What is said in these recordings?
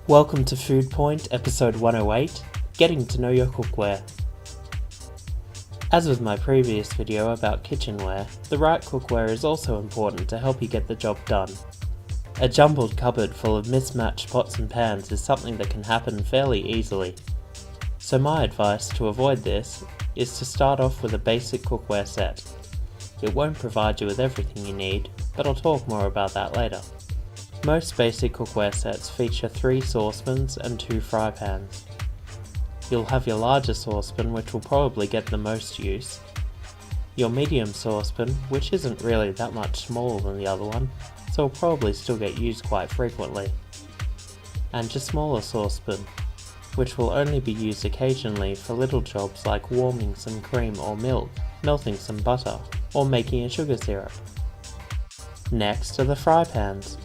Welcome to FoodPoint, episode 108, Getting to Know Your Cookware. As with my previous video about kitchenware, the right cookware is also important to help you get the job done. A jumbled cupboard full of mismatched pots and pans is something that can happen fairly easily. So my advice to avoid this is to start off with a basic cookware set. It won't provide you with everything you need, but I'll talk more about that later. Most basic cookware sets feature 3 saucepans and 2 fry pans. You'll have your larger saucepan, which will probably get the most use, your medium saucepan, which isn't really that much smaller than the other one, so will probably still get used quite frequently, and your smaller saucepan, which will only be used occasionally for little jobs like warming some cream or milk, melting some butter, or making a sugar syrup. Next are the fry pans.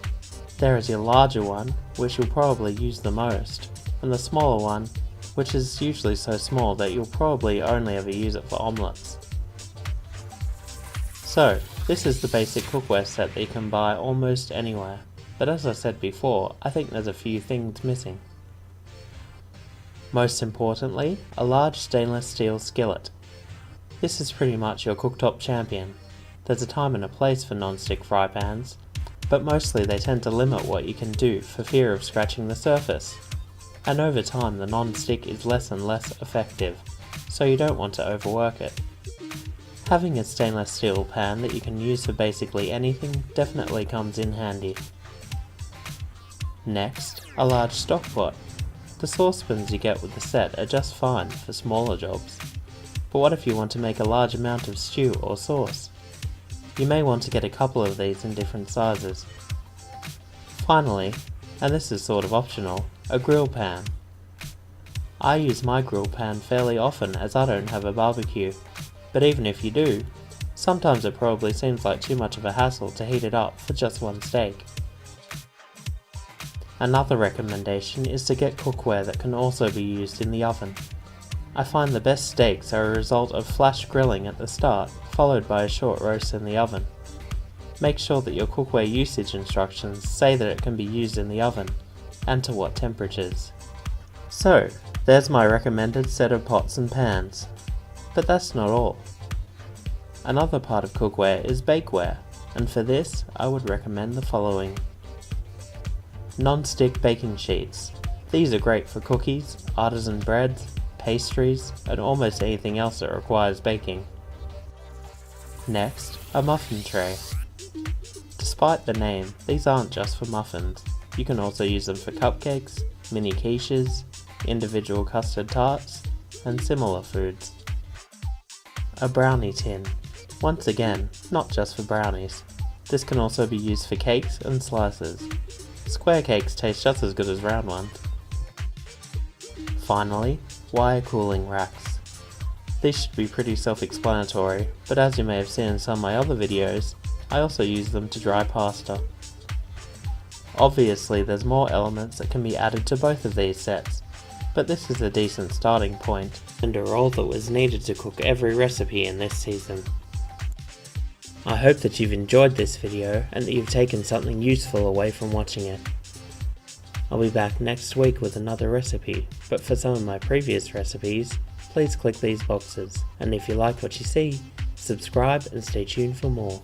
There is your larger one, which you'll probably use the most, and the smaller one, which is usually so small that you'll probably only ever use it for omelettes. So, this is the basic cookware set that you can buy almost anywhere, but as I said before, I think there's a few things missing. Most importantly, a large stainless steel skillet. This is pretty much your cooktop champion. There's a time and a place for non-stick fry pans, but mostly they tend to limit what you can do for fear of scratching the surface. And over time the non-stick is less and less effective, so you don't want to overwork it. Having a stainless steel pan that you can use for basically anything definitely comes in handy. Next, a large stockpot. The saucepans you get with the set are just fine for smaller jobs, but what if you want to make a large amount of stew or sauce? You may want to get a couple of these in different sizes. Finally, and this is sort of optional, a grill pan. I use my grill pan fairly often as I don't have a barbecue, but even if you do, sometimes it probably seems like too much of a hassle to heat it up for just one steak. Another recommendation is to get cookware that can also be used in the oven. I find the best steaks are a result of flash grilling at the start, followed by a short roast in the oven. Make sure that your cookware usage instructions say that it can be used in the oven, and to what temperatures. So, there's my recommended set of pots and pans. But that's not all. Another part of cookware is bakeware, and for this I would recommend the following. Non-stick baking sheets. These are great for cookies, artisan breads, pastries, and almost anything else that requires baking. Next, a muffin tray. Despite the name, these aren't just for muffins. You can also use them for cupcakes, mini quiches, individual custard tarts, and similar foods. A brownie tin. Once again, not just for brownies. This can also be used for cakes and slices. Square cakes taste just as good as round ones. Finally, wire cooling racks. These should be pretty self-explanatory, but as you may have seen in some of my other videos, I also use them to dry pasta. Obviously there's more elements that can be added to both of these sets, but this is a decent starting point, and are all that was needed to cook every recipe in this season. I hope that you've enjoyed this video and that you've taken something useful away from watching it. I'll be back next week with another recipe, but for some of my previous recipes, please click these boxes, and if you like what you see, subscribe and stay tuned for more.